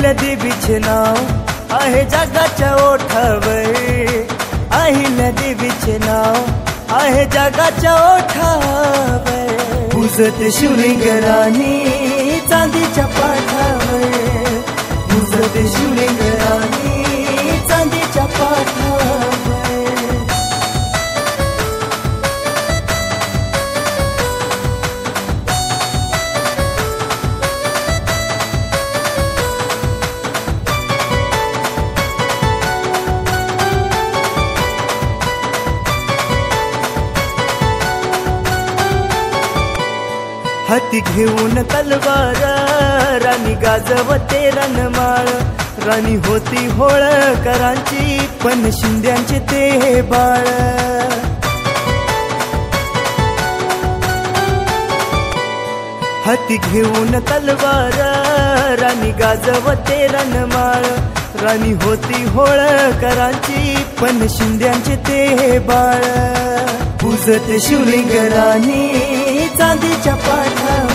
अहिल्या देवीचे नाव आहे जगाच्या ओठावर, अहिल्या देवीचे नाव आहे जगाच्या ओठावर. पूजते शिवलिंग राणी चांदीच्या पाठावर, पूजते शिवलिंग राणी चांदीच्या पाठावर. हाती घेऊन तलवार राणी गाजवते रणमाळ. राणी होती होळकरांची पण शिंद्यांचे ते बाळ. हाती घेऊन तलवार राणी गाजवते रणमाळ. राणी होती होळकरांची पण शिंद्यांचे ते बाळ. पूजते शिवलिंग राणी चांदीच्या पाठावर,